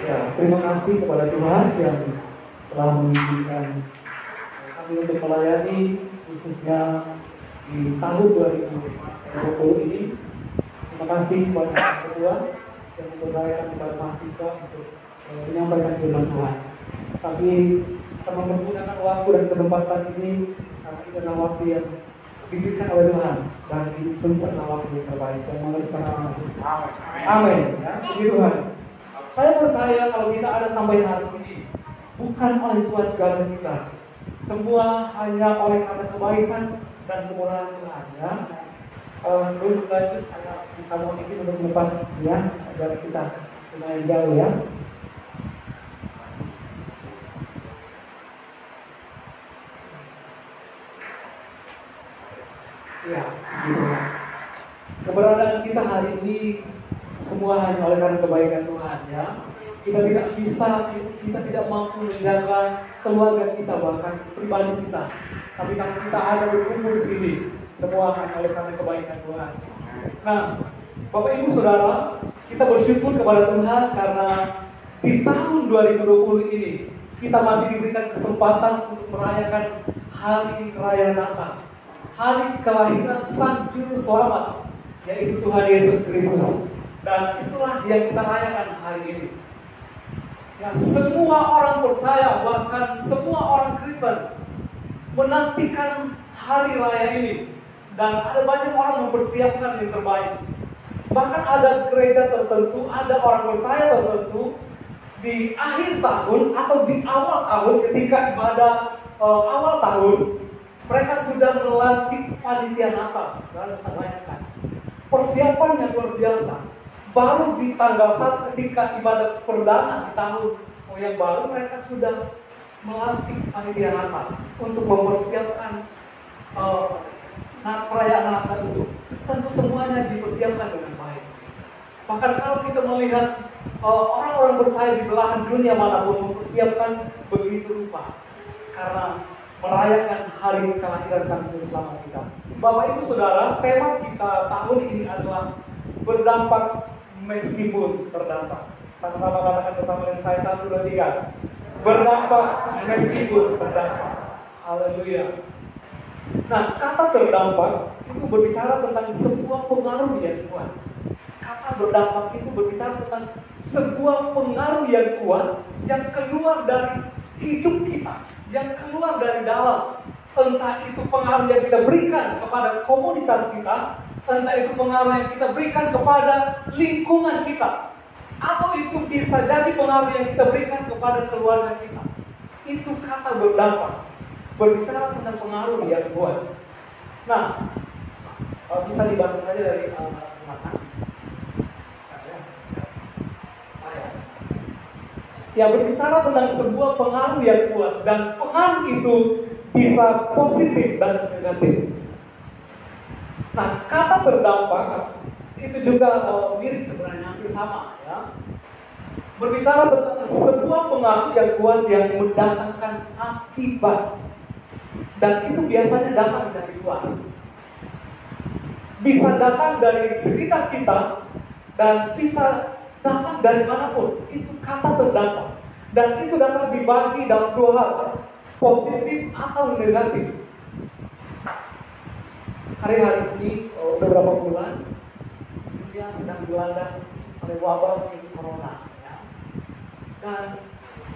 Ya, terima kasih kepada Tuhan yang telah mengizinkan kami untuk melayani khususnya di tahun 2020 ini. Terima kasih kepada Ketua yang mempercayakan kepada mahasiswa untuk menyampaikan firman Tuhan. Tapi kita menggunakan waktu dan kesempatan ini karena ini adalah waktu yang diberikan oleh Tuhan dan itu adalah waktu yang terbaik yang memberikan amanah. Amin. Ya, puji Tuhan. Saya percaya kalau kita ada sampai hari ini bukan oleh Tuhan segala kita, semua hanya oleh karena kebaikan dan kemurahan Tuhan. Ya. Sebelum lanjut, saya bisa mohon izin untuk melepas ya agar kita lumayan jauh ya. Ya, gitu. Keberadaan kita hari ini semua hanya oleh karena kebaikan Tuhan ya. Kita tidak mampu menjaga keluarga kita bahkan pribadi kita. Tapi kalau kita ada berkumpul di sini, semua hanya oleh karena kebaikan Tuhan. Nah, Bapak Ibu Saudara, kita bersyukur kepada Tuhan karena di tahun 2020 ini kita masih diberikan kesempatan untuk merayakan Hari Raya Natal, hari kelahiran Sang Juru Selamat, yaitu Tuhan Yesus Kristus. Dan itulah yang kita rayakan hari ini. Ya, semua orang percaya, bahkan semua orang Kristen menantikan hari raya ini. Dan ada banyak orang mempersiapkan yang terbaik. Bahkan ada gereja tertentu, ada orang percaya tertentu di akhir tahun atau di awal tahun ketika ibadah awal tahun, mereka sudah melantik panitia Natal. Saudara bisa bayangkan. Persiapan yang luar biasa. Baru di tanggal 1 ketika ibadah perdana di tahun yang baru, mereka sudah melantik panitia Natal untuk mempersiapkan perayaan Natal itu. Tentu semuanya dipersiapkan dengan baik. Bahkan kalau kita melihat orang-orang percaya di belahan dunia manapun mempersiapkan begitu rupa karena merayakan hari kelahiran Sang Juru Selamat kita. Bapak Ibu Saudara, tema kita tahun ini adalah berdampak meskipun terdampak. Sama-sama katakan bersama dengan saya 1, 2, 3. Berdampak meskipun terdampak. Haleluya. Nah, kata terdampak itu berbicara tentang sebuah pengaruh yang kuat. Kata berdampak itu berbicara tentang sebuah pengaruh yang kuat yang keluar dari hidup kita, yang keluar dari dalam. Entah itu pengaruh yang kita berikan kepada komunitas kita, entah itu pengaruh yang kita berikan kepada lingkungan kita, atau itu bisa jadi pengaruh yang kita berikan kepada keluarga kita. Itu kata berdampak, berbicara tentang pengaruh yang kuat. Nah, bisa dibantu saja dari mata. Ya, berbicara tentang sebuah pengaruh yang kuat, dan pengaruh itu bisa positif dan negatif. Nah, kata berdampak itu juga mirip sebenarnya, hampir sama ya. Berbicara tentang sebuah pengaruh yang kuat yang mendatangkan akibat. Dan itu biasanya datang dari luar. Bisa datang dari sekitar kita dan bisa datang dari manapun. Itu kata terdampak. Dan itu dapat dibagi dalam dua hal, positif atau negatif. Hari-hari ini, beberapa bulan, dunia sedang dilanda oleh wabah virus corona. Ya. Dan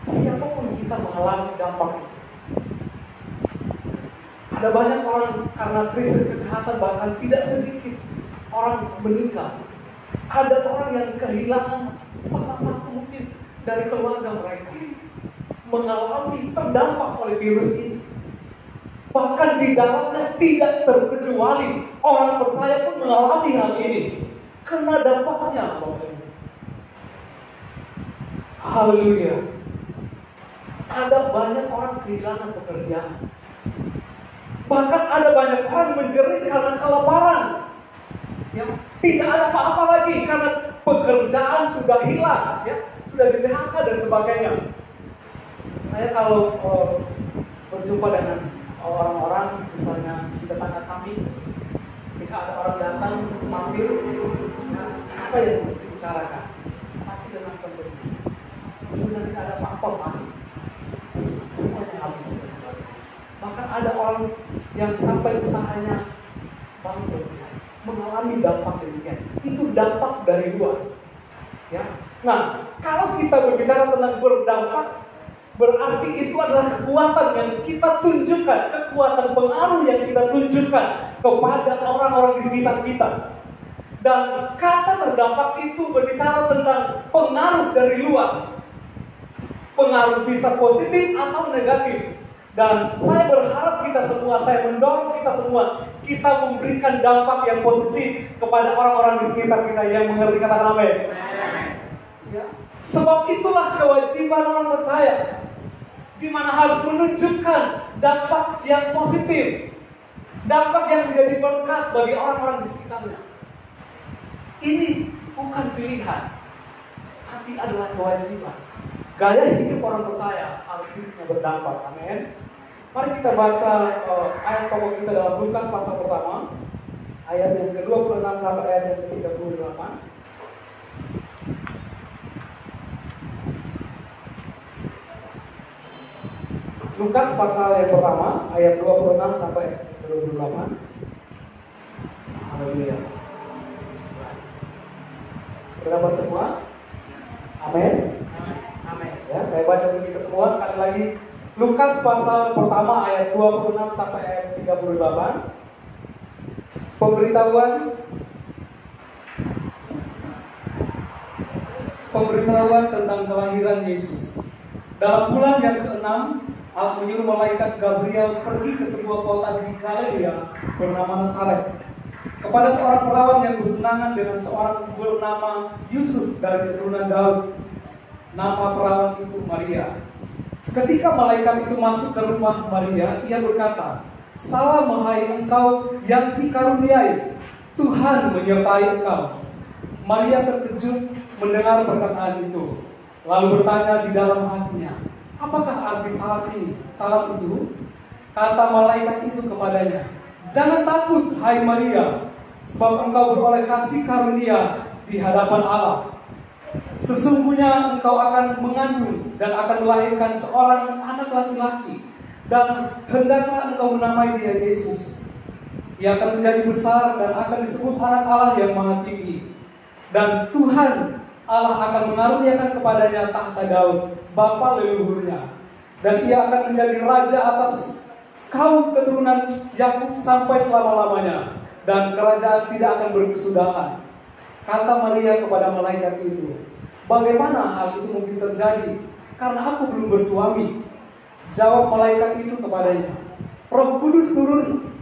siapapun kita mengalami dampak itu. Ada banyak orang karena krisis kesehatan, bahkan tidak sedikit orang meninggal. Ada orang yang kehilangan salah satu mungkin dari keluarga mereka, mengalami terdampak oleh virus ini. Bahkan di dalamnya tidak terkecuali orang percaya pun mengalami hal ini. Kena dampaknya. Haleluya. Ada banyak orang kehilangan pekerjaan. Bahkan ada banyak orang menjerit karena kelaparan. Ya, tidak ada apa-apa lagi karena pekerjaan sudah hilang, ya, sudah di PHK dan sebagainya. Saya kalau berjumpa dengan orang-orang, misalnya di tetangga kami, ketika ada orang datang mampir, nah, apa yang dibicarakan? Pasti dengan pemberi. sudah tidak ada apa-apa masih semuanya habis. Bahkan ada orang yang sampai usahanya bangkrut, mengalami dampak demikian. Itu dampak dari luar. Ya. Nah, kalau kita berbicara tentang berdampak, berarti itu adalah kekuatan yang kita tunjukkan, kekuatan pengaruh yang kita tunjukkan kepada orang-orang di sekitar kita. Dan kata terdampak itu berbicara tentang pengaruh dari luar. Pengaruh bisa positif atau negatif. Dan saya berharap kita semua, saya mendorong kita semua, kita memberikan dampak yang positif kepada orang-orang di sekitar kita yang mengerti kata amin. Ya. Sebab itulah kewajiban orang percaya, di mana harus menunjukkan dampak yang positif, dampak yang menjadi berkat bagi orang-orang di sekitarnya. Ini bukan pilihan, tapi adalah kewajiban. Gaya hidup orang percaya harus hidupnya berdampak. Amin. Mari kita baca ayat pokok kita dalam Lukas pasal pertama, ayat yang ke-26 sampai ayat yang ke-38. Lukas pasal yang pertama, ayat 26 sampai 28. Haleluya. Berdapat semua? Amin. Amin. Ya, saya baca untuk kita semua sekali lagi. Lukas pasal pertama ayat 26 sampai ayat 38. Pemberitahuan tentang kelahiran Yesus. Dalam bulan yang ke-6, Allah menyuruh malaikat Gabriel pergi ke sebuah kota di Galilea bernama Nazaret, kepada seorang perawan yang bertunangan dengan seorang bernama Yusuf dari keturunan Daud. Nama perawan itu Maria. Ketika malaikat itu masuk ke rumah Maria, ia berkata, "Salam hai engkau yang dikaruniai, Tuhan menyertai engkau." Maria terkejut mendengar perkataan itu, lalu bertanya di dalam hatinya, "Apakah arti salam ini? Salam itu?" Kata malaikat itu kepadanya, "Jangan takut, hai Maria, sebab engkau beroleh kasih karunia di hadapan Allah. Sesungguhnya engkau akan mengandung dan akan melahirkan seorang anak laki-laki, dan hendaklah engkau menamai dia Yesus. Ia akan menjadi besar dan akan disebut anak Allah yang Maha Tinggi. Dan Tuhan Allah akan mengaruniakan kepadanya tahta Daud, bapa leluhurnya. Dan ia akan menjadi raja atas kaum keturunan Yakub sampai selama-lamanya, dan kerajaan tidak akan berkesudahan." Kata Maria kepada malaikat itu, "Bagaimana hal itu mungkin terjadi? Karena aku belum bersuami." Jawab malaikat itu kepadanya, "Roh Kudus turun."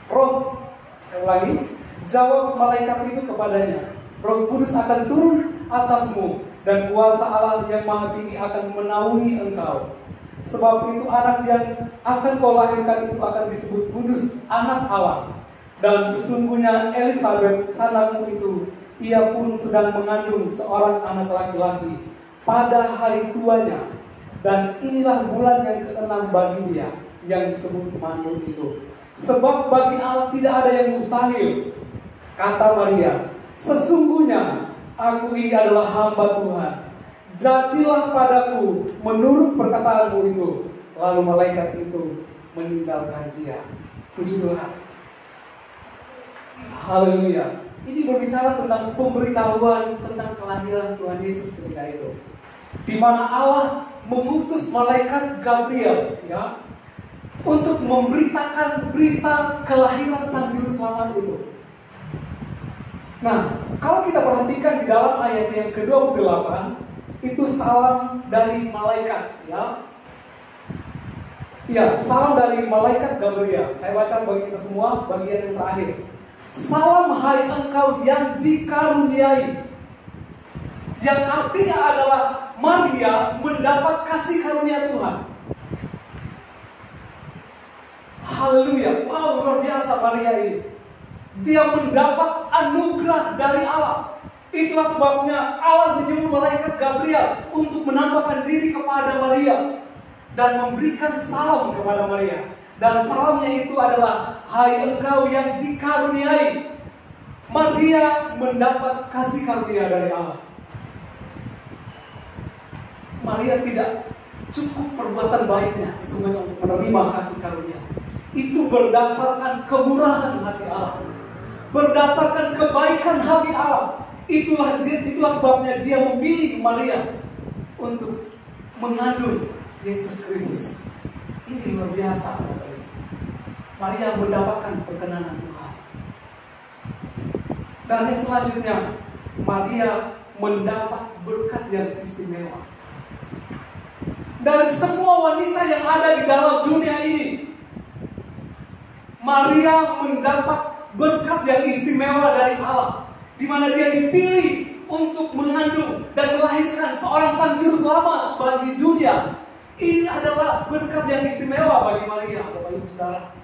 Saya ulangi. Jawab malaikat itu kepadanya, "Roh Kudus akan turun atasmu, dan kuasa Allah yang Maha Tinggi akan menaungi engkau. Sebab itu anak yang akan kau lahirkan itu akan disebut kudus, anak Allah. Dan sesungguhnya Elisabet sanakmu itu, ia pun sedang mengandung seorang anak laki-laki pada hari tuanya. Dan inilah bulan yang ke-6 bagi dia, yang disebut mandul itu. Sebab bagi Allah tidak ada yang mustahil." Kata Maria, "Sesungguhnya aku ini adalah hamba Tuhan. Jadilah padaku menurut perkataanmu itu." Lalu malaikat itu meninggalkan dia. Puji Tuhan. Haleluya. Ini berbicara tentang pemberitahuan tentang kelahiran Tuhan Yesus ketika itu, di mana Allah mengutus malaikat Gabriel, ya, untuk memberitakan berita kelahiran Sang Juru Selamat itu. Nah, kalau kita perhatikan di dalam ayat yang ke-28, itu salam dari malaikat, ya. Ya, salam dari malaikat Gabriel. Saya baca bagi kita semua bagian yang terakhir. "Salam hai engkau yang dikaruniai." Yang artinya adalah Maria mendapat kasih karunia Tuhan. Haleluya. Wow, luar biasa Maria ini. Dia mendapat anugerah dari Allah. Itulah sebabnya Allah menyuruh malaikat Gabriel untuk menampakkan diri kepada Maria dan memberikan salam kepada Maria. Dan salamnya itu adalah, "Hai engkau yang dikaruniai." Maria mendapat kasih karunia dari Allah. Maria tidak cukup perbuatan baiknya sesungguhnya untuk menerima kasih karunia. Itu berdasarkan kemurahan hati Allah, berdasarkan kebaikan hati Allah. Itulah sebabnya dia memilih Maria untuk mengandung Yesus Kristus. Ini luar biasa. Maria mendapatkan perkenanan Tuhan. Dan yang selanjutnya, Maria mendapat berkat yang istimewa. Dari semua wanita yang ada di dalam dunia ini, Maria mendapat berkat yang istimewa dari Allah, di mana dia dipilih untuk mengandung dan melahirkan seorang sang juru selamat bagi dunia. Ini adalah berkat yang istimewa bagi Maria, Bapak Ibu Saudara.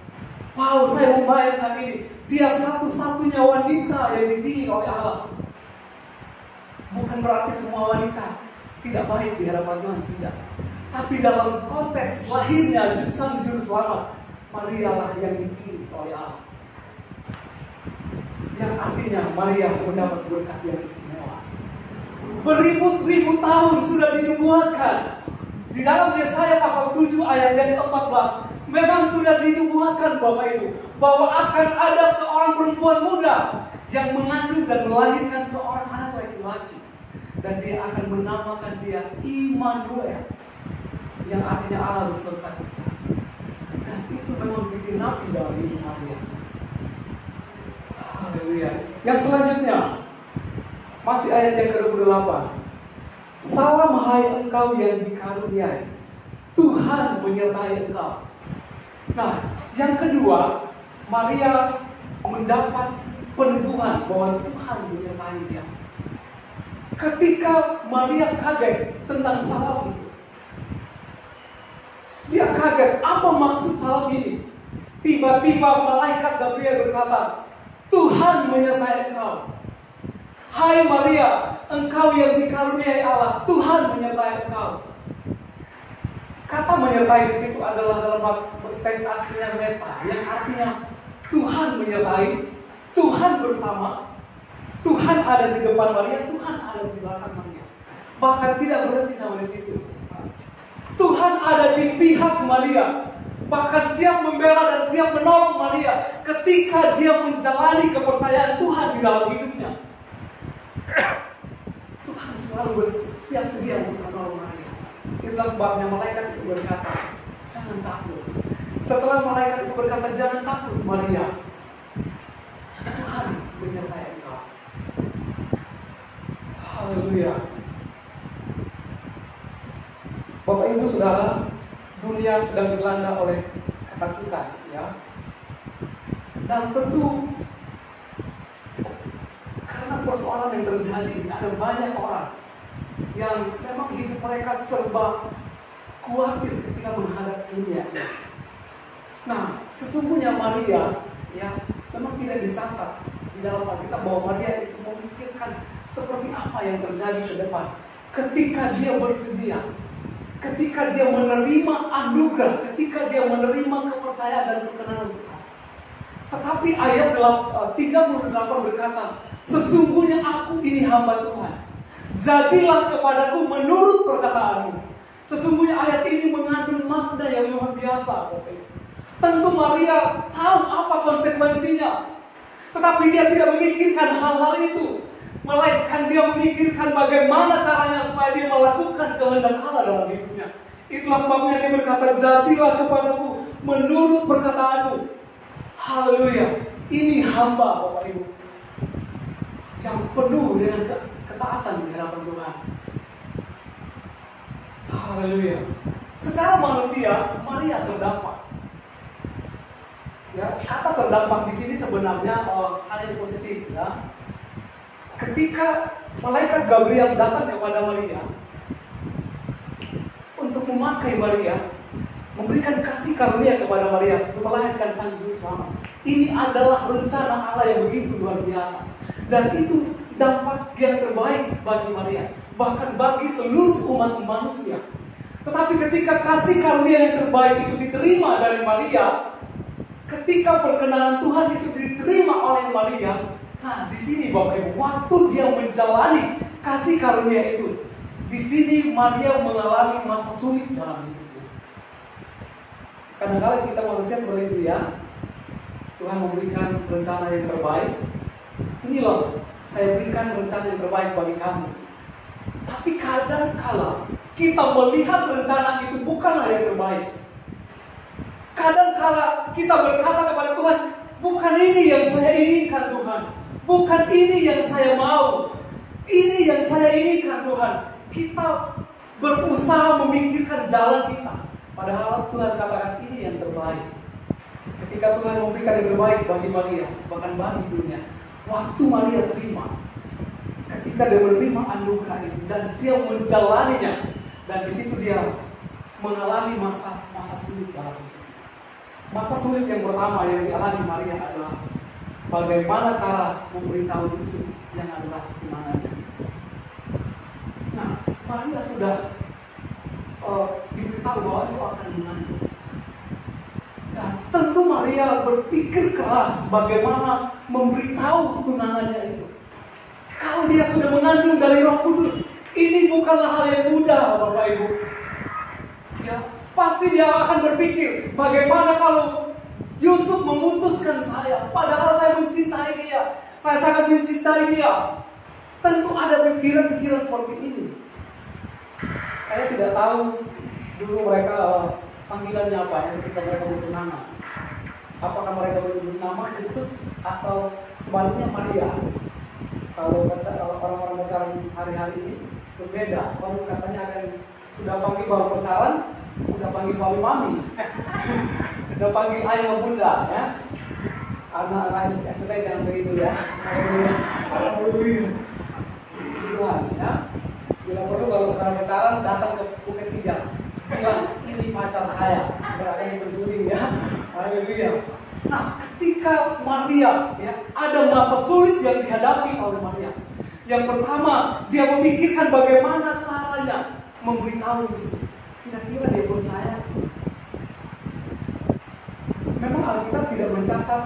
Wow, saya membayangkan ini. Dia satu-satunya wanita yang dipilih oleh Allah. Bukan berarti semua wanita tidak baik di hadapan Tuhan, tidak. Tapi dalam konteks lahirnya sang juru selamat, Maria lah yang dipilih oleh Allah. Yang artinya Maria mendapat berkat yang istimewa. Beribu-ribu tahun sudah dinubuatkan. Di dalam Yesaya pasal 7 ayat yang ke-14, memang sudah dinubuatkan Bapak Ibu, bahwa akan ada seorang perempuan muda yang mengandung dan melahirkan seorang anak laki-laki. Dan dia akan menamakan dia Immanuel, yang artinya Allah beserta kita. Dan itu memang digenapi dalam hidup Maria. Haleluya. Yang selanjutnya, masih ayat yang ke-28. Salam hai engkau yang dikaruniai, Tuhan menyertai engkau. Nah, yang kedua, Maria mendapat peneguhan bahwa Tuhan menyertai dia. Ketika Maria kaget tentang salam itu, dia kaget, apa maksud salam ini? Tiba-tiba malaikat Gabriel berkata, Tuhan menyertai engkau. Hai Maria, engkau yang dikaruniai Allah, Tuhan menyertai engkau. Kata menyertai di situ adalah dalam teks aslinya meta, yang artinya Tuhan menyertai, Tuhan bersama, Tuhan ada di depan Maria, Tuhan ada di belakang Maria. Bahkan tidak berhenti sampai di situ. Tuhan ada di pihak Maria, bahkan siap membela dan siap menolong Maria ketika dia menjalani kepercayaan Tuhan di dalam hidupnya. Tuhan selalu bersiap sedia untuk menolong Maria. Itulah sebabnya malaikat itu berkata, jangan takut. Setelah malaikat itu berkata, jangan takut Maria, Tuhan menyertai engkau. Haleluya. Bapak Ibu Saudara, dunia sedang dilanda oleh ketakutan, ya. Dan tentu karena persoalan yang terjadi, ada banyak orang yang memang hidup mereka serba khawatir ketika menghadap dunia. Nah, sesungguhnya Maria, ya, memang tidak dicatat di dalam Alkitab bahwa Maria itu memikirkan seperti apa yang terjadi ke depan. Ketika dia bersedia, ketika dia menerima anugerah, ketika dia menerima kepercayaan dan perkenanan Tuhan. Tetapi ayat 38 berkata, sesungguhnya aku ini hamba Tuhan, jadilah kepadaku menurut perkataanmu. Sesungguhnya ayat ini mengandung makna yang luar biasa. Tentu Maria tahu apa konsekuensinya, tetapi dia tidak memikirkan hal-hal itu, melainkan dia memikirkan bagaimana caranya supaya dia melakukan kehendak Allah dalam hidupnya. Itulah sebabnya dia berkata, jadilah kepadaku menurut perkataanmu. Haleluya. Ini hamba, Bapak Ibu, yang penuh dengan ketaatan di hadapan Tuhan. Haleluya. Secara manusia, Maria terdampak. Ya, kata terdampak di sini sebenarnya hal yang positif, ya. Ketika malaikat Gabriel datang kepada Maria untuk memakai Maria, memberikan kasih karunia kepada Maria untuk melahirkan sang juru selamat. Ini adalah rencana Allah yang begitu luar biasa, dan itu dampak yang terbaik bagi Maria, bahkan bagi seluruh umat manusia. Tetapi ketika kasih karunia yang terbaik itu diterima dari Maria, ketika perkenanan Tuhan itu diterima oleh Maria, nah di sini Bapak Ibu, waktu dia menjalani kasih karunia itu, di sini Maria mengalami masa sulit dalam hidupnya. Kadang-kadang kita manusia seperti itu ya. Tuhan memberikan rencana yang terbaik. Ini loh, saya berikan rencana yang terbaik bagi kamu. Tapi kadang-kala kita melihat rencana itu bukanlah yang terbaik. Kadang-kala kita berkata kepada Tuhan, bukan ini yang saya inginkan Tuhan. Bukan ini yang saya mau. Ini yang saya inginkan Tuhan. Kita berusaha memikirkan jalan kita. Padahal Tuhan katakan ini yang terbaik. Ketika Tuhan memberikan yang terbaik bagi Maria, bahkan bagi dunia, waktu Maria terima, ketika dia menerima anugerah itu dan dia menjalaninya, dan di situ dia mengalami masa sulit dalam hidup. Masa sulit yang pertama yang dialami Maria adalah bagaimana cara memberitahu Yusuf yang adalah tunangannya. Nah, Maria sudah diberitahu bahwa itu akan mengandung. Dan tentu Maria berpikir keras bagaimana memberitahu tunangannya itu. Kalau dia sudah mengandung dari Roh Kudus, ini bukanlah hal yang mudah, Bapak Ibu. Ya, pasti dia akan berpikir, bagaimana kalau Yusuf memutuskan saya, padahal saya mencintai dia, saya sangat mencintai dia. Tentu ada pikiran-pikiran seperti ini. Saya tidak tahu dulu mereka panggilannya apa ya ketika mereka bertunangan. Apakah mereka menyebut nama Yusuf atau sebaliknya Maria? Kalau orang-orang pacaran hari-hari ini berbeda. Baru katanya akan sudah panggil baru pacaran, udah panggil papi mami, udah panggil ayah bunda ya. Anak-anak SD jangan begitu ya. Tuhan ya. Bila perlu kalau sekarang pacaran datang ke Bukit Tiga, bilang ini pacar saya, berarti yang bersuling ya. Haleluya. Nah, ketika Maria ya, ada masa sulit yang dihadapi oleh Maria. Yang pertama, dia memikirkan bagaimana caranya memberitahu Yusuf. Kira-kira dia percaya? Memang Alkitab tidak mencatat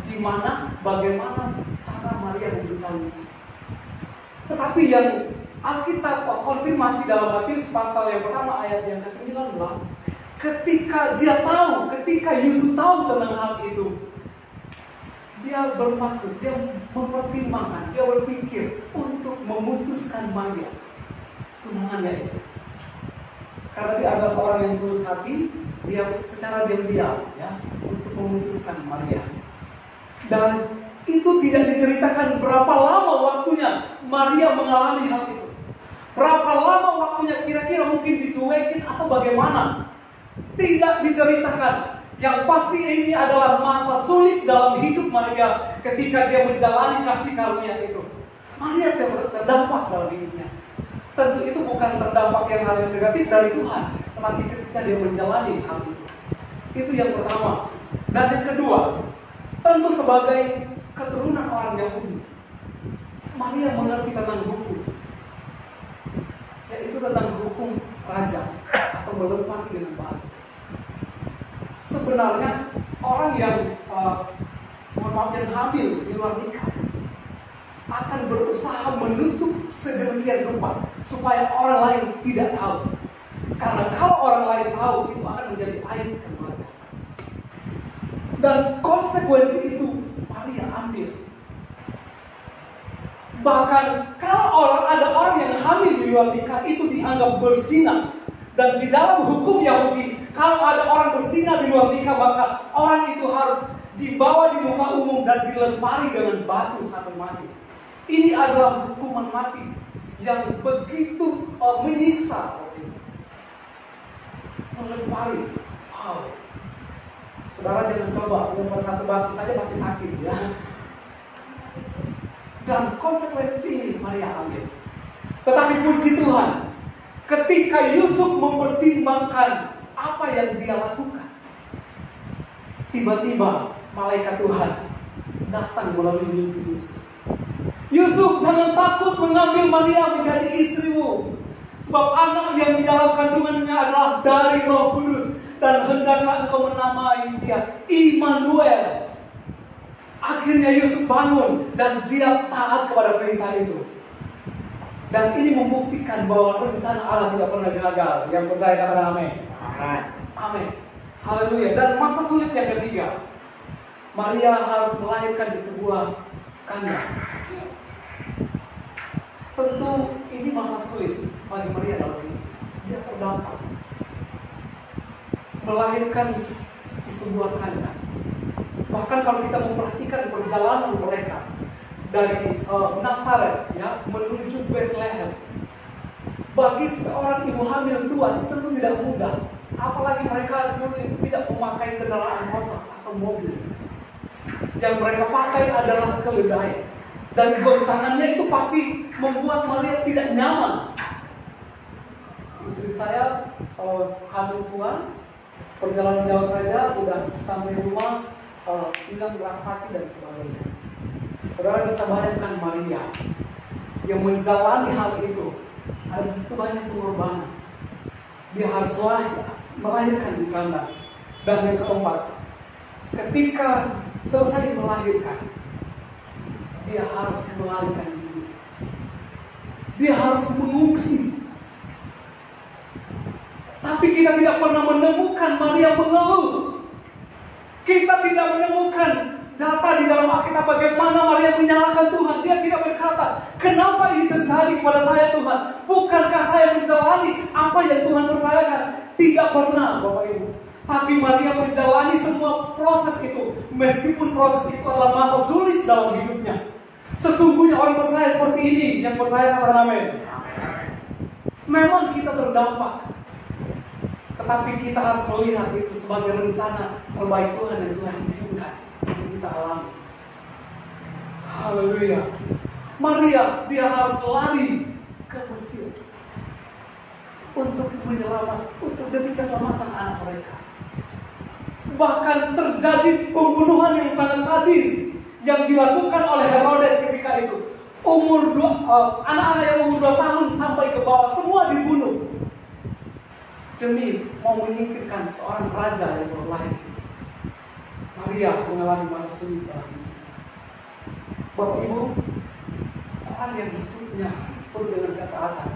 di mana, bagaimana cara Maria memberitahu Yusuf. Tetapi yang Alkitab konfirmasi dalam Matius pasal yang pertama ayat yang ke-19, ketika Yusuf tahu tentang hal itu, dia bermaksud, dia mempertimbangkan, dia berpikir untuk memutuskan Maria tunangannya itu. Karena dia adalah seorang yang tulus hati, dia secara diam-diam ya untuk memutuskan Maria. Dan itu tidak diceritakan berapa lama waktunya Maria mengalami hal itu. Berapa lama waktunya, kira-kira mungkin dicuekin atau bagaimana? Tidak diceritakan. Yang pasti ini adalah masa sulit dalam hidup Maria ketika dia menjalani kasih karunia itu. Maria terdampak dalam hidupnya. Tentu itu bukan terdampak yang hal yang negatif dari Tuhan, tetapi ketika dia menjalani hal itu. Itu yang pertama. Dan yang kedua, tentu sebagai keturunan orang Yahudi, Maria mengerti tentang hukum. Yaitu tentang hukum raja atau melempari dengan batu. Sebenarnya orang yang yang hamil di luar nikah akan berusaha menutup sedemikian rupa supaya orang lain tidak tahu. Karena kalau orang lain tahu, itu akan menjadi aib keluarga. Dan konsekuensi itu Maria ambil. Bahkan kalau ada orang yang hamil di luar nikah, itu dianggap berzina. Dan di dalam hukum Yahudi, kalau ada orang berzina di luar nikah, maka orang itu harus dibawa di muka umum dan dilempari dengan batu sampai mati. Ini adalah hukuman mati yang begitu menyiksa. Melempari. Wow. Saudara jangan coba melempar satu batu saja pasti sakit ya. Dan konsekuensi ini Maria ambil. Tetapi puji Tuhan, ketika Yusuf mempertimbangkan apa yang dia lakukan, tiba-tiba malaikat Tuhan datang melalui mimpi Yusuf. Yusuf, jangan takut mengambil Maria menjadi istrimu, sebab anak yang di dalam kandungannya adalah dari Roh Kudus, dan hendaklah engkau menamai dia Immanuel. Akhirnya Yusuf bangun dan dia taat kepada perintah itu. Dan ini membuktikan bahwa rencana Allah tidak pernah gagal. Yang percaya katakan amin. Amin. Haleluya. Dan masa sulit yang ketiga, Maria harus melahirkan di sebuah kandang. Tentu ini masa sulit bagi Maria dalam ini. Dia terdampak melahirkan di sebuah kandang. Bahkan kalau kita memperhatikan perjalanan mereka dari Nazaret ya menuju Bethlehem, bagi seorang ibu hamil tua tentu tidak mudah. Apalagi mereka dulu tidak memakai kendaraan motor atau mobil. Yang mereka pakai adalah keledai. Dan goncangannya itu pasti membuat Maria tidak nyaman. Istri saya kalau hamil tua, perjalanan jauh saja udah sampai rumah pinggang merasa sakit dan sebagainya. Saudara bisa bayangkan Maria yang menjalani hal itu. Ada begitu banyak pengorbanan. Dia harus melahirkan di kandang. Dan yang keempat, ketika selesai melahirkan, dia harus melarikan diri. Dia harus mengungsi. Tapi kita tidak pernah menemukan Maria mengeluh. Kita tidak menemukan data di dalam Alkitab bagaimana Maria menyalahkan Tuhan. Dia tidak berkata, kenapa ini terjadi kepada saya Tuhan? Bukankah saya menjalani apa yang Tuhan percayakan? Tidak pernah Bapak Ibu. Tapi Maria menjalani semua proses itu. Meskipun proses itu adalah masa sulit dalam hidupnya. Sesungguhnya orang percaya seperti ini. Yang percaya katakan amin. Memang kita terdampak, tetapi kita harus melihat itu sebagai rencana terbaik Tuhan yang Tuhan izinkan untuk kita alami. Haleluya. Maria, dia harus lari ke Mesir untuk demi keselamatan anak mereka. Bahkan terjadi pembunuhan yang sangat sadis yang dilakukan oleh Herodes ketika itu. Anak-anak yang umur 2 tahun sampai ke bawah semua dibunuh demi mau menyingkirkan seorang raja yang baru lahir. Maria mengalami masa sulit dalam hidup. Bapak Ibu, orang yang hidupnya penuh dengan ketaatan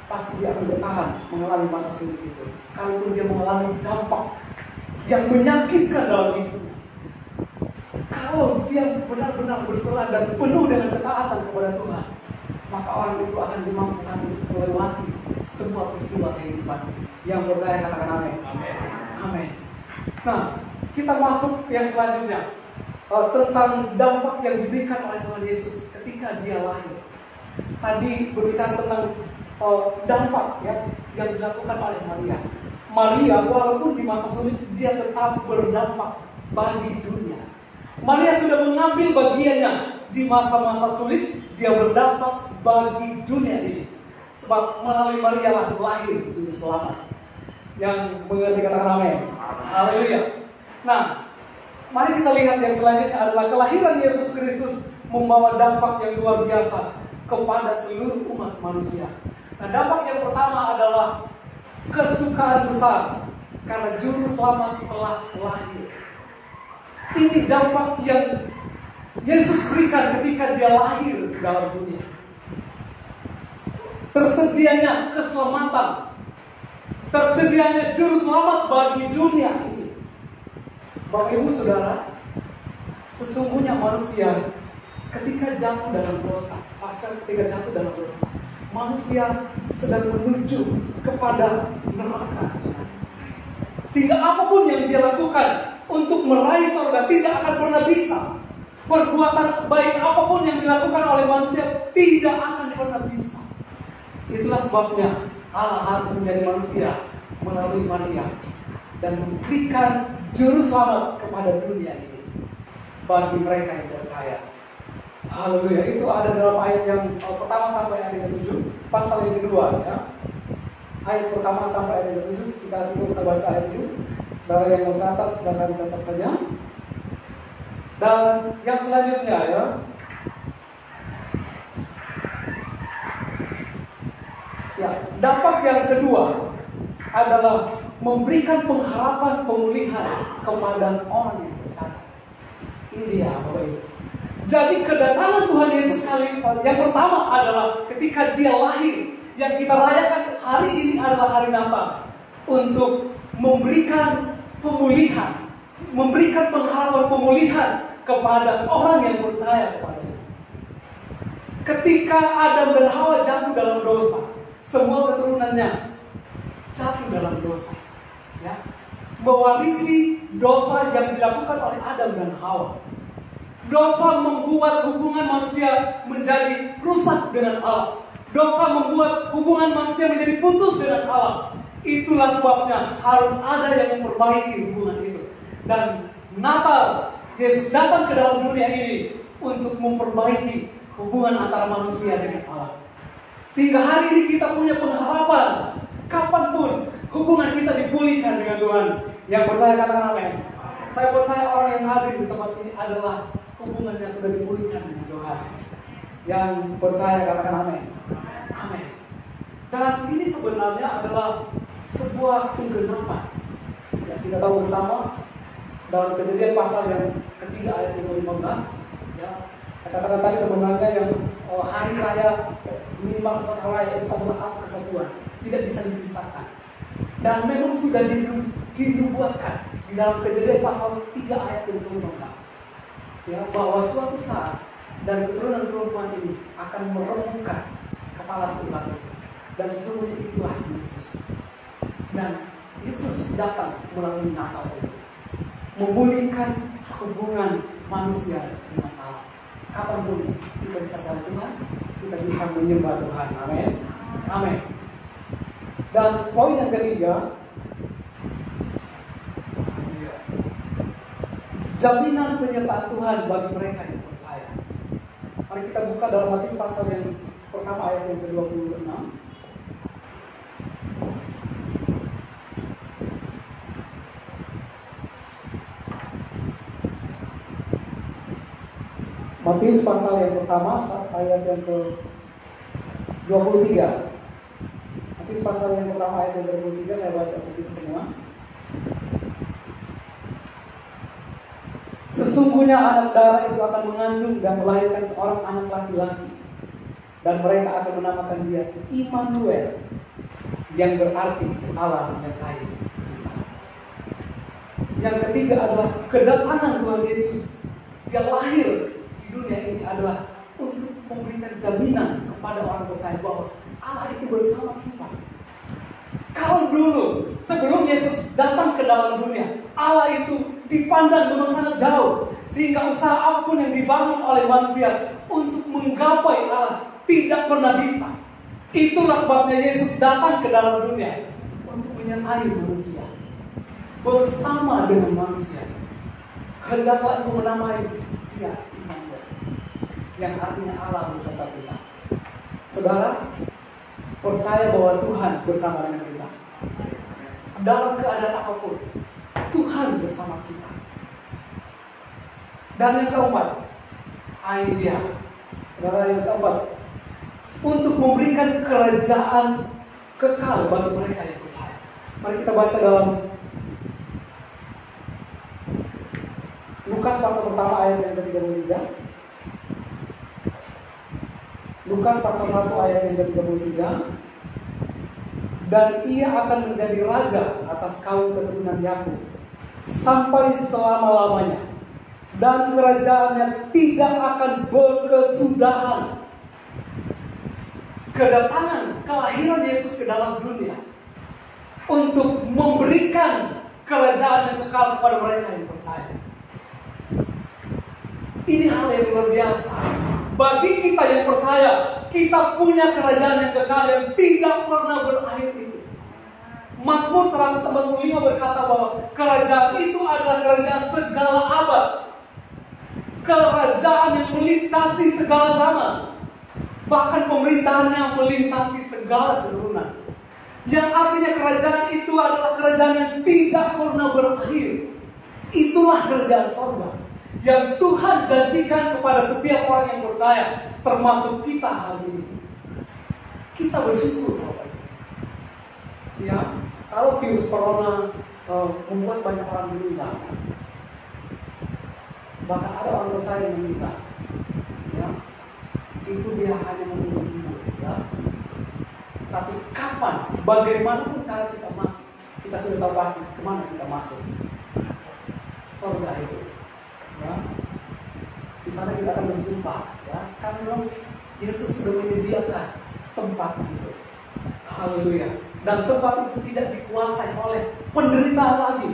pasti dia akan bertahan mengalami masa sulit itu, sekalipun dia mengalami dampak yang menyakitkan dalam hidupnya. Kalau dia benar-benar berserah dan penuh dengan ketaatan kepada Tuhan, maka orang itu akan dimampukan untuk melewati semua peristiwa kehidupan. Yang percaya katakan amin. Amin. Nah, kita masuk yang selanjutnya tentang dampak yang diberikan oleh Tuhan Yesus ketika dia lahir. Tadi berbicara tentang dampak ya, yang dilakukan oleh Maria. Maria walaupun di masa sulit dia tetap berdampak bagi dunia. Maria sudah mengambil bagiannya di masa-masa sulit, dia berdampak bagi dunia ini. Sebab melalui Maria lah lahir juru selamat. Yang mengerti katakan amin. Haleluya. Nah, mari kita lihat yang selanjutnya adalah kelahiran Yesus Kristus membawa dampak yang luar biasa kepada seluruh umat manusia. Nah, dampak yang pertama adalah kesukaan besar karena juru selamat telah lahir. Ini dampak yang Yesus berikan ketika dia lahir dalam dunia. Tersedianya keselamatan, tersedianya juru selamat bagi dunia ini. Bapak Ibu Saudara, sesungguhnya manusia ketika jatuh dalam dosa, ketika jatuh dalam dosa, manusia sedang menuju kepada neraka. Sehingga apapun yang dia lakukan untuk meraih surga tidak akan pernah bisa. Perbuatan baik apapun yang dilakukan oleh manusia tidak akan pernah bisa. Itulah sebabnya Allah harus menjadi manusia melalui Maria dan memberikan juru selamat kepada dunia ini bagi mereka yang percaya. Haleluya. Itu ada dalam ayat yang pertama sampai ayat yang ke-7, pasal yang kedua ya. Ayat pertama sampai ayat yang ke-7, kita bisa baca ayat itu. Saudara yang mau catat, silakan catat saja. Dan yang selanjutnya ya, dampak yang kedua adalah memberikan pengharapan pemulihan kepada orang yang percaya. Ini dia Bapak Ibu. Jadi kedatangan Tuhan Yesus kali yang pertama adalah ketika dia lahir. Yang kita rayakan hari ini adalah hari Natal. Untuk memberikan pemulihan. Memberikan pengharapan pemulihan kepada orang yang percaya kepadanya. Ketika Adam dan Hawa jatuh dalam dosa, semua keturunannya jatuh dalam dosa. Ya. Mewarisi dosa yang dilakukan oleh Adam dan Hawa. Dosa membuat hubungan manusia menjadi rusak dengan Allah. Dosa membuat hubungan manusia menjadi putus dengan Allah. Itulah sebabnya harus ada yang memperbaiki hubungan itu. Dan Natal, Yesus datang ke dalam dunia ini untuk memperbaiki hubungan antara manusia dengan Allah. Sehingga hari ini kita punya pengharapan. Kapanpun hubungan kita dipulihkan dengan Tuhan. Yang percaya katakan amin. Saya percaya orang yang hadir di tempat ini adalah hubungannya sudah dipulihkan dengan Tuhan. Yang percaya katakan amin. Amin. Dan ini sebenarnya adalah sebuah penggenapan. Ya, kita tahu bersama dalam Kejadian pasal yang ketiga ayat 15. Ya, katakan tadi sebenarnya yang hari raya minimal hari raya itu adalah satu kesatuan, tidak bisa dipisahkan. Dan memang sudah dinubuatkan di dalam Kejadian pasal 3 ayat 15. Ya, bahwa suatu saat dan keturunan perempuan ini akan meremukkan kepala sebelah itu. Dan sesungguhnya itulah Yesus. Dan Yesus datang melalui Natal itu, memulihkan hubungan manusia dengan Allah. Kapanpun kita bisa cari Tuhan, kita bisa menyembah Tuhan. Amin. Amin. Dan poin yang ketiga, jaminan penyertaan Tuhan bagi mereka yang percaya. Mari kita buka dalam Matius pasal yang pertama ayat yang ke-26. Matius pasal yang pertama ayat yang ke-23. Matius pasal yang pertama ayat yang ke-23, saya baca untuk kita semua. Sesungguhnya anak darah itu akan mengandung dan melahirkan seorang anak laki-laki, dan mereka akan menamakan dia Immanuel, yang berarti Allah menyertai kita. Yang ketiga adalah kedatangan Tuhan Yesus. Dia lahir di dunia ini adalah untuk memberikan jaminan kepada orang percaya bahwa Allah itu bersama kita. Kalau dulu sebelum Yesus datang ke dalam dunia, Allah itu dipandang memang sangat jauh, sehingga usaha apapun yang dibangun oleh manusia untuk menggapai Allah tidak pernah bisa. Itulah sebabnya Yesus datang ke dalam dunia untuk menyertai manusia, bersama dengan manusia. Hendaklah engkau menamai dia Immanuel, yang artinya Allah beserta kita. Saudara, percaya bahwa Tuhan bersama dengan kita. Dalam keadaan apapun, Tuhan bersama kita. Dan yang keempat, ini dia. Saudara, yang keempat, untuk memberikan kerajaan kekal bagi mereka yang percaya. Mari kita baca dalam Lukas pasal pertama ayat yang ke-33. Lukas pasal 1 ayat yang ke-33. Dan ia akan menjadi raja atas kaum keturunan Yakub sampai selama-lamanya, dan kerajaannya tidak akan berkesudahan. Kedatangan, kelahiran Yesus ke dalam dunia untuk memberikan kerajaan yang kekal kepada mereka yang percaya. Ini hal yang luar biasa. Bagi kita yang percaya, kita punya kerajaan yang kekal yang tidak pernah berakhir itu. Mazmur 145 berkata bahwa kerajaan itu adalah kerajaan segala abad. Kerajaan yang melintasi segala zaman. Bahkan pemerintahannya melintasi segala keturunan. Yang artinya kerajaan itu adalah kerajaan yang tidak pernah berakhir. Itulah kerajaan sorga yang Tuhan janjikan kepada setiap orang yang percaya, termasuk kita hari ini. Kita bersyukur Bapak. Ya, kalau virus corona membuat banyak orang meninggal, bahkan ada orang percaya yang meninggal, itu dia hanya menunggu, ya. Tapi kapan, bagaimanapun cara kita mati, kita sudah tahu pasti kemana kita masuk. Surga itu, ya. Di sana kita akan berjumpa, ya. Karena Yesus sudah menyediakan tempat itu. Haleluya. Dan tempat itu tidak dikuasai oleh penderitaan lagi.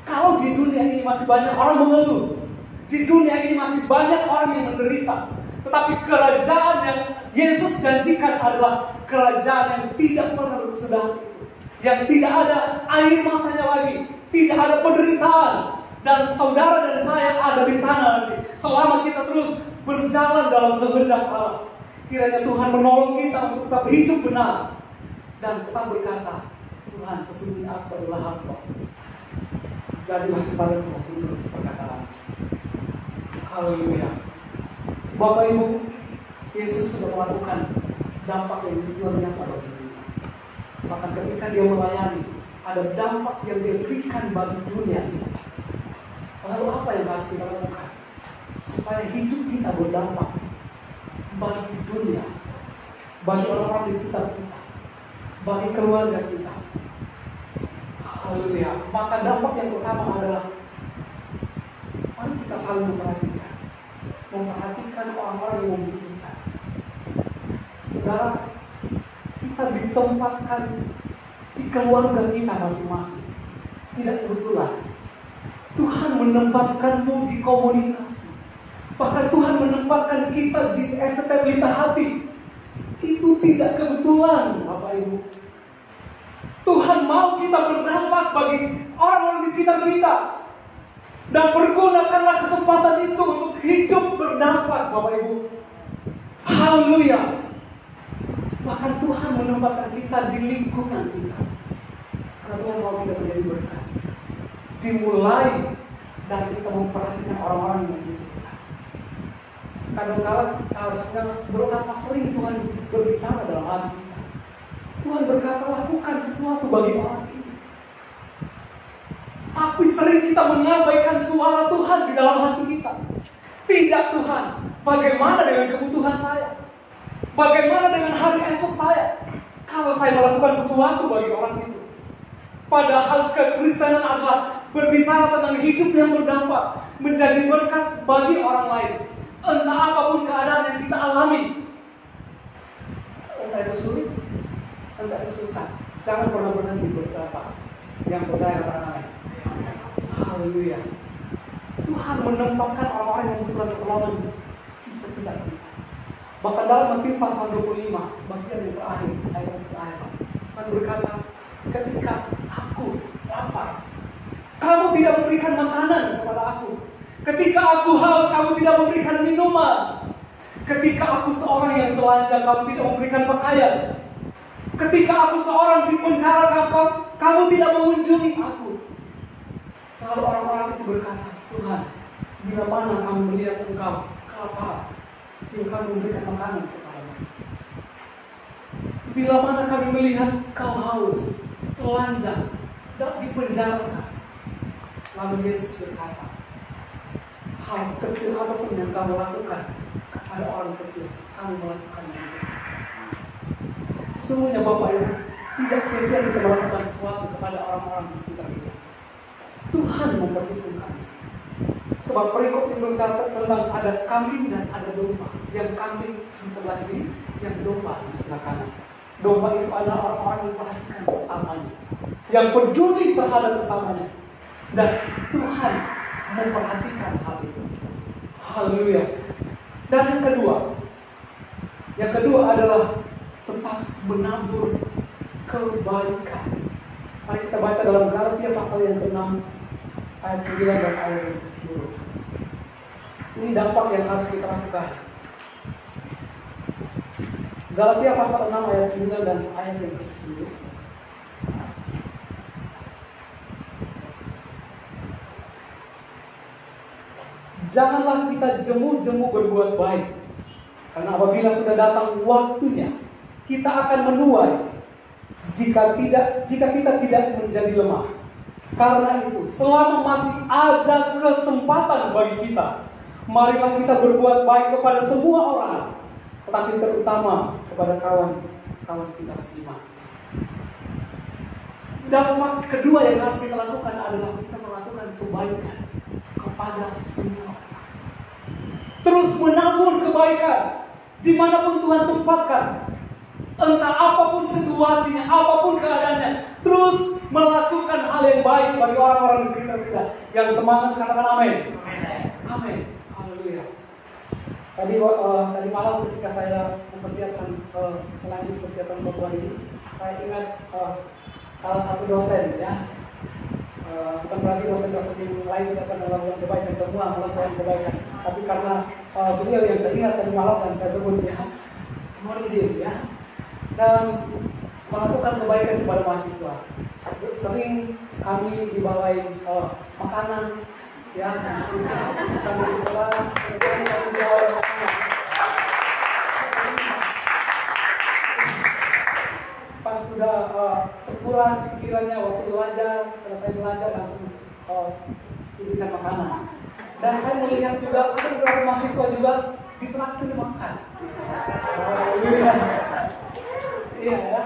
Kalau di dunia ini masih banyak orang mengeluh, di dunia ini masih banyak orang yang menderita, tetapi kerajaan yang Yesus janjikan adalah kerajaan yang tidak pernah berkesudahan itu, yang tidak ada air matanya lagi, tidak ada penderitaan, dan saudara dan saya ada di sana nanti. Selama kita terus berjalan dalam kehendak Allah, kiranya Tuhan menolong kita untuk tetap hidup benar dan tetap berkata, Tuhan sesungguhnya aku adalah hamba. Jadilah kepada Tuhan menurut perkataan. Haleluya. Bapak Ibu, Yesus sudah melakukan dampak yang luar biasa bagi dunia. Bahkan ketika dia melayani, ada dampak yang dia berikan bagi dunia ini. Lalu apa yang harus kita lakukan? Supaya hidup kita berdampak bagi dunia, bagi orang-orang di sekitar kita, bagi keluarga kita. Haleluya. Maka dampak yang pertama adalah mari kita saling memperhatikan orang-orang yang membutuhkan. Saudara, kita ditempatkan di keluarga kita masing-masing. Tidak kebetulan. Tuhan menempatkanmu di komunitas. Bahkan Tuhan menempatkan kita di STT Pelita Hati. Itu tidak kebetulan, Bapak Ibu. Tuhan mau kita berdampak bagi orang-orang di sekitar kita. Dan pergunakanlah kesempatan itu untuk hidup berdampak, Bapak Ibu. Haleluya. Bahkan Tuhan menempatkan kita di lingkungan kita. Karena Tuhan mau kita menjadi berkat. Dimulai dari kita memperhatikan orang-orang yang membutuhkan. Kadang-kadang seharusnya berapa sering Tuhan berbicara dalam hati kita. Tuhan berkata, lakukan sesuatu bagi orang ini. Tapi sering kita mengabaikan suara Tuhan di dalam hati kita. Tidak, Tuhan, bagaimana dengan kebutuhan saya? Bagaimana dengan hari esok saya? Kalau saya melakukan sesuatu bagi orang itu. Padahal kekristenan adalah berbicara tentang hidup yang berdampak, menjadi berkat bagi orang lain. Entah apapun keadaan yang kita alami. Entah itu sulit, entah itu susah. Jangan pernah berhenti berdoa. Yang percaya katakan amin. Haleluya. Tuhan menempatkan orang-orang yang membutuhkan pertolongan di sekitar kita. Bahkan dalam Matius pasal 25, bagian yang terakhir, ayat yang terakhir, Tuhan berkata, ketika aku lapar, kamu tidak memberikan makanan kepada aku. Ketika aku haus, kamu tidak memberikan minuman. Ketika aku seorang yang telanjang, kamu tidak memberikan pakaian. Ketika aku seorang di penjara, kamu tidak mengunjungi aku. Lalu orang-orang itu berkata, Tuhan, bila mana kami melihat engkau kelaparan, sehingga kami memberikan makanan kepadamu. Bila mana kami melihat kau haus, telanjang, dan dipenjarakan. Lalu Yesus berkata, hal kecil apapun yang kamu lakukan kepada orang kecil, kamu melakukannya. Sesungguhnya Bapak Ibu, tidak sia-sia kita melakukan sesuatu kepada orang-orang di sekitar kita. Tuhan memperhitungkannya. Sebab perikop yang berkata tentang ada kambing dan ada domba. Yang kambing di sebelah kiri, yang domba di sebelah kanan. Domba itu adalah orang-orang yang memperhatikan sesamanya, yang peduli terhadap sesamanya. Dan Tuhan memperhatikan hal itu. Haleluya. Dan yang kedua adalah tetap menabur kebaikan. Mari kita baca dalam Galatia pasal yang ke-6 ayat 9 dan ayat yang ke-10. Ini dampak yang harus kita lakukan. Galatia pasal 6 ayat 9 dan ayat yang ke-10. Janganlah kita jemu-jemu berbuat baik, karena apabila sudah datang waktunya, kita akan menuai jika kita tidak menjadi lemah. Karena itu, selama masih ada kesempatan bagi kita, marilah kita berbuat baik kepada semua orang, tetapi terutama kepada kawan kita seiman. Dampak kedua yang harus kita lakukan adalah kita melakukan kebaikan kepada semua. Terus menabur kebaikan dimanapun Tuhan tempatkan. Entah apapun situasinya, apapun keadaannya, terus melakukan hal yang baik bagi orang-orang di sekitar kita. Yang semangat katakan amin. Amin. Haleluya. Tadi malam ketika saya mempersiapkan melanjut persiapan khotbah ini, saya ingat salah satu dosen ya. Bukan berarti dosen-dosen yang lain tidak akan melakukan kebaikan, semua melakukan kebaikan. Tapi karena beliau yang saya ingat tadi malam dan saya sebut ya, mohon izin ya. Dan melakukan kebaikan kepada mahasiswa. Sering kami dibawain makanan ya, kami di kelas, sering kami dibawain makanan. Pas sudah terkuras pikirannya waktu belajar, selesai belajar langsung sediakan makanan. Dan saya melihat juga ada beberapa mahasiswa juga ditraktir makan. Iya ya.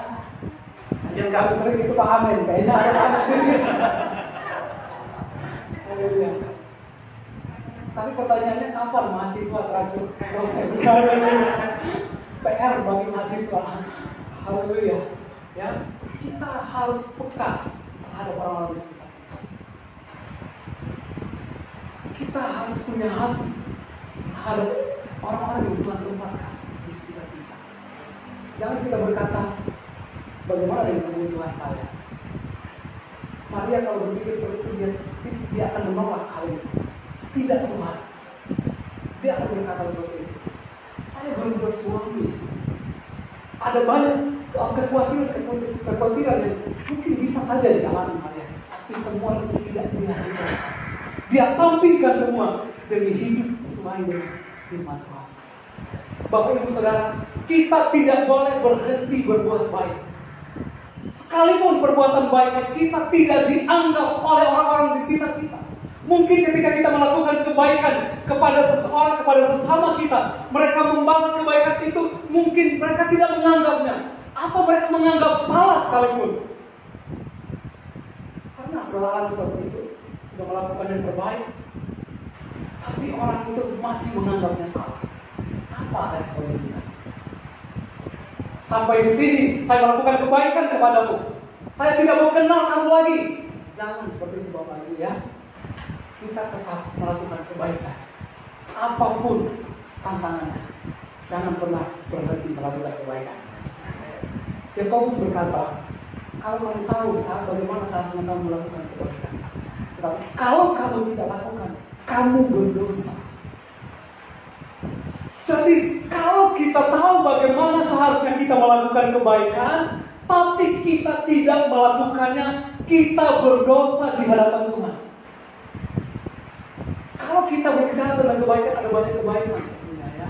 Yang kami sering itu Pak Amin, kayaknya ada Pak Amin sini. Tapi pertanyaannya kapan mahasiswa terakhir dosen? PR bagi mahasiswa. Haleluya. Ya, kita harus peka terhadap orang-orang di sekitar kita. Kita harus punya hati terhadap orang-orang yang Tuhan tempatkan di sekitar kita. Jangan kita berkata, bagaimana dengan kebutuhan saya? Maria kalau berpikir seperti itu, dia akan menolak hal itu. Tidak Tuhan. Dia akan berkata seperti itu. Saya belum bersuami. Ada banyak kekhawatiran yang mungkin bisa saja dialami Maria. Tapi semua itu tidak dia lakukan. Dia sampingkan semua demi hidup sesuai dengan firman Tuhan. Bapak Ibu Saudara, kita tidak boleh berhenti berbuat baik. Sekalipun perbuatan baik kita tidak dianggap oleh orang-orang di sekitar kita. Mungkin ketika kita melakukan kebaikan kepada seseorang, kepada sesama kita, mereka membalas kebaikan itu, mungkin mereka tidak menganggapnya, atau mereka menganggap salah sekalipun. Karena saudara seperti itu sudah melakukan yang terbaik, tapi orang itu masih menganggapnya salah. Apa responnya kita? Sampai di sini saya melakukan kebaikan kepadamu, saya tidak mau kenal kamu lagi. Jangan seperti itu Bapak Ibu ya. Kita tetap melakukan kebaikan, apapun tantangannya. Jangan pernah berhenti melakukan kebaikan. Yakobus berkata, kalau kamu tahu bagaimana seharusnya kamu melakukan kebaikan, tetapi kalau kamu tidak lakukan, kamu berdosa. Jadi kalau kita tahu bagaimana seharusnya kita melakukan kebaikan, tapi kita tidak melakukannya, kita berdosa di hadapan Tuhan. Kalau kita berbicara tentang kebaikan, ada banyak kebaikan tentunya ya.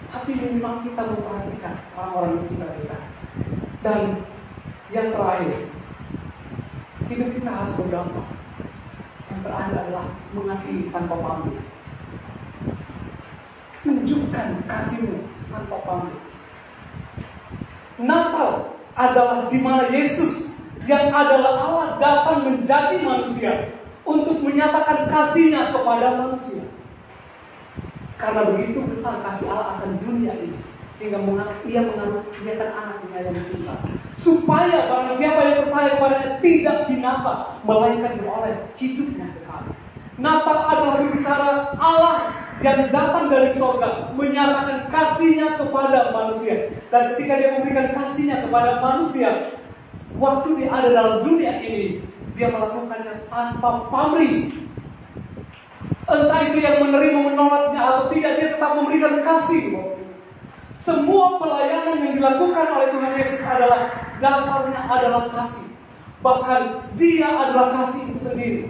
Tapi memang kita memperhatikan orang-orang di sekitar kita. Dan yang terakhir, hidup kita harus berdampak. Yang terakhir adalah mengasihi tanpa pamrih. Tunjukkan kasihmu tanpa pamrih. Natal adalah di mana Yesus yang adalah Allah datang menjadi manusia untuk menyatakan kasih-Nya kepada manusia. Karena begitu besar kasih Allah akan dunia ini, sehingga Ia mengaruniakan anaknya yang tunggal, supaya barang siapa yang percaya kepadanya tidak binasa, melainkan beroleh hidupnya kekal. Natal adalah berbicara Allah yang datang dari surga, menyatakan kasih-Nya kepada manusia. Dan ketika Dia memberikan kasih-Nya kepada manusia, waktu Dia ada dalam dunia ini, Dia melakukannya tanpa pamrih. Entah itu yang menerima menolaknya atau tidak, Dia tetap memberikan kasih. Semua pelayanan yang dilakukan oleh Tuhan Yesus adalah dasarnya adalah kasih. Bahkan Dia adalah kasih itu sendiri.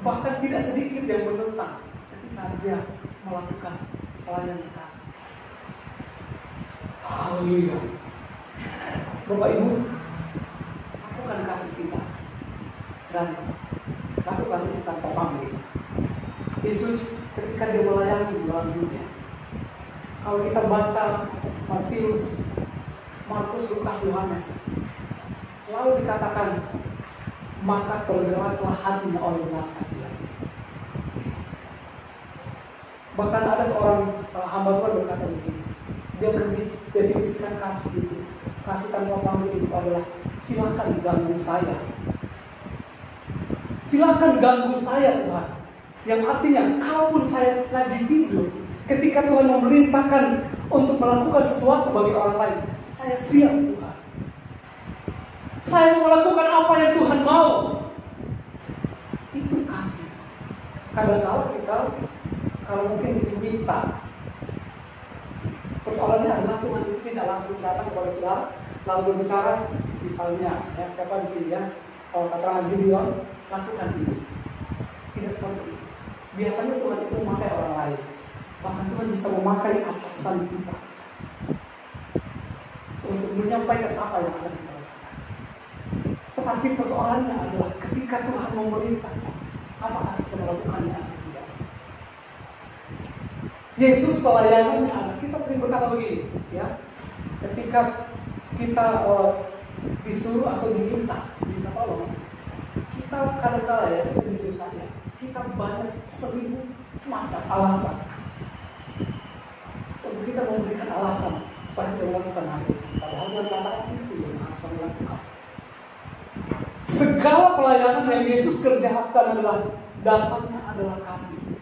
Bahkan tidak sedikit yang menentang ketika Dia melakukan pelayanan kasih. Haleluya. Bapak Ibu, lakukan kasih kita dan lakukan itu tanpa pamrih. Yesus ketika Dia melayani di dalam dunia, Kalau kita baca Matius, Markus, Lukas, Yohanes, selalu dikatakan, maka tergeraklah hatinya oleh belas kasihan. Bahkan ada seorang hamba Tuhan berkata begini, dia mendefinisikan kasih itu, kasih tanpa pamrih itu adalah silakan ganggu saya. Silakan ganggu saya Tuhan. Yang artinya, kalaupun saya lagi tidur, ketika Tuhan memerintahkan untuk melakukan sesuatu bagi orang lain, saya siap Tuhan. Saya mau melakukan apa yang Tuhan mau. Itu kasih. Kadang-kadang kita, kalau mungkin diminta, persoalannya adalah Tuhan itu tidak langsung datang kepada saudara, lalu berbicara, misalnya, ya, siapa di sini ya, kalau keterangan Gideon, lakukan ini. Tidak seperti itu. Biasanya Tuhan itu memakai orang lain. Bahkan Tuhan bisa memakai atasan kita untuk menyampaikan apa yang akan kita lakukan. Tetapi persoalannya adalah ketika Tuhan memerintah, apakah kita melakukannya atau tidak? Yesus pelayanannya ada. Kita sering berkata begini, ya. Ketika kita disuruh atau diminta tolong, kita kadang-kadang ya, kita jujur saja, kita banyak 1000 macam alasan untuk kita memberikan alasan supaya kita melakukan hal itu. Padahal Tuhan katakan itu yang harus kami lakukan. Segala pelayanan yang Yesus kerjakan adalah dasarnya adalah kasih.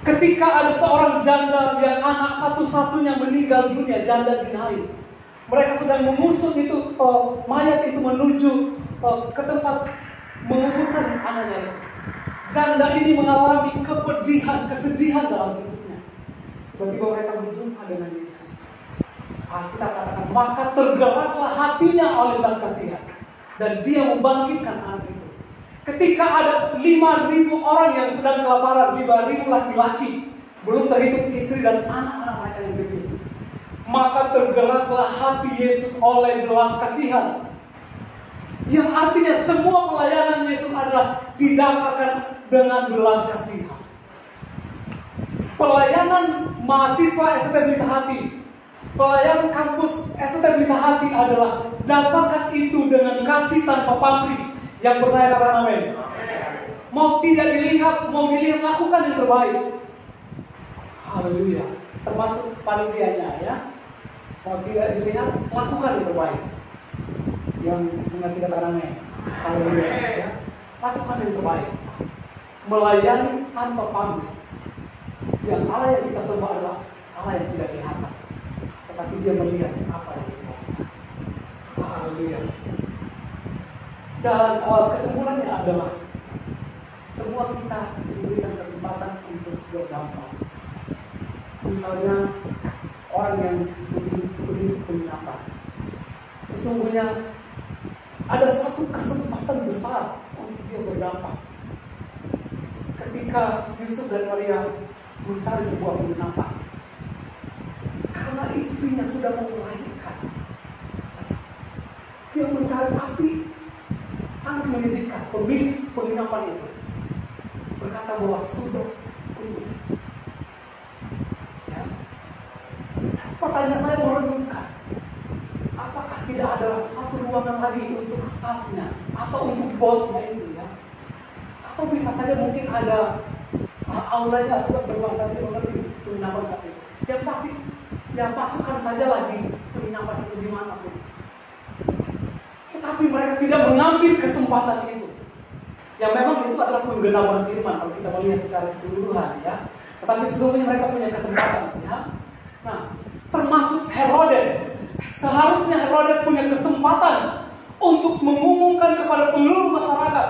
Ketika ada seorang janda yang anak satu-satunya meninggal dunia, janda di Nain, mereka sedang mengusut itu mayat itu menuju ke tempat menguburkan anaknya itu. Janda ini mengalami kesedihan dalam hidupnya. Tiba-tiba mereka berjumpa dengan Yesus. Kita katakan, maka tergeraklah hatinya oleh belas kasihan, dan dia membangkitkan anak itu. Ketika ada 5.000 orang yang sedang kelaparan, 5.000 laki-laki, belum terhitung istri dan anak-anak mereka yang kecil, maka tergeraklah hati Yesus oleh belas kasihan. Yang artinya semua pelayanan Yesus adalah didasarkan dengan belas kasihan. Pelayanan mahasiswa STT Pelita Hati, pelayanan kampus STT Pelita Hati adalah dasarkan itu dengan kasih tanpa pamrih. Yang percaya katakan amin. Mau tidak dilihat, mau dilihat, lakukan yang terbaik. Haleluya. Termasuk panitianya ya. Mau tidak dilihat, lakukan yang terbaik. Yang mengerti kata amin. Haleluya ya. Lakukan yang terbaik. Melayani tanpa pamrih. Yang Allah yang kita sembah adalah Allah yang tidak kelihatan, tetapi dia melihat apa yang kita lakukan. Haleluya. Dan kesimpulannya adalah semua kita diberikan kesempatan untuk berdampak. Misalnya orang yang memiliki penginapan, sesungguhnya ada satu kesempatan besar untuk dia berdampak. Ketika Yusuf dan Maria mencari sebuah penginapan, karena istrinya sudah mau melahirkan, dia mencari, tapi sangat menyedihkan. Pemilik penginapan itu berkata bahwa sudah penuh. Ya. Pertanyaan saya merenungkan, apakah tidak ada satu ruangan lagi untuk stafnya atau untuk bosnya itu ya? Atau bisa saja mungkin ada aulanya atau berbangsa itu mengerti penginapan saat itu. Yang pasti, ya masukkan saja lagi penginapan itu dimanapun. Tetapi mereka tidak mengambil kesempatan itu. Yang memang itu adalah penggenapan firman kalau kita melihat secara keseluruhan ya. Tetapi sesungguhnya mereka punya kesempatan ya. Nah, termasuk Herodes. Seharusnya Herodes punya kesempatan untuk mengumumkan kepada seluruh masyarakat,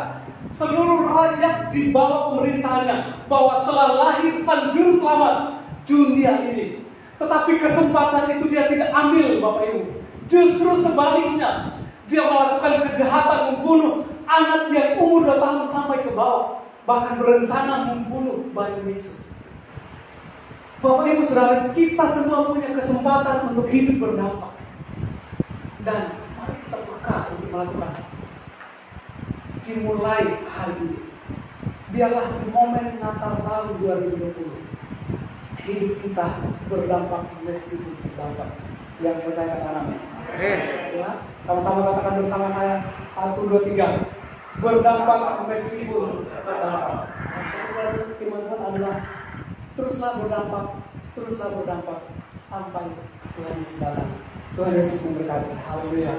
seluruh rakyat di bawah pemerintahannya, bahwa telah lahir Sang Juru Selamat dunia ini. Tetapi kesempatan itu dia tidak ambil, Bapak Ibu. Justru sebaliknya, dia melakukan kejahatan, membunuh anak yang umur 2 tahun sampai ke bawah, bahkan berencana membunuh bayi Yesus. Bapak Ibu Saudara, kita semua punya kesempatan untuk hidup berdampak. Dan mari kita peka untuk melakukan. Dimulai hari ini. Biarlah di momen Natal tahun 2020, hidup kita berdampak meskipun berdampak. Yang percaya katakan amin. Ya, sama-sama katakan bersama saya. 1, 2, 3. Berdampak meskipun berdampak. Kesimpulan firman Tuhan adalah teruslah berdampak sampai Tuhan Yesus datang. Tuhan Yesus memberkati. Haleluya.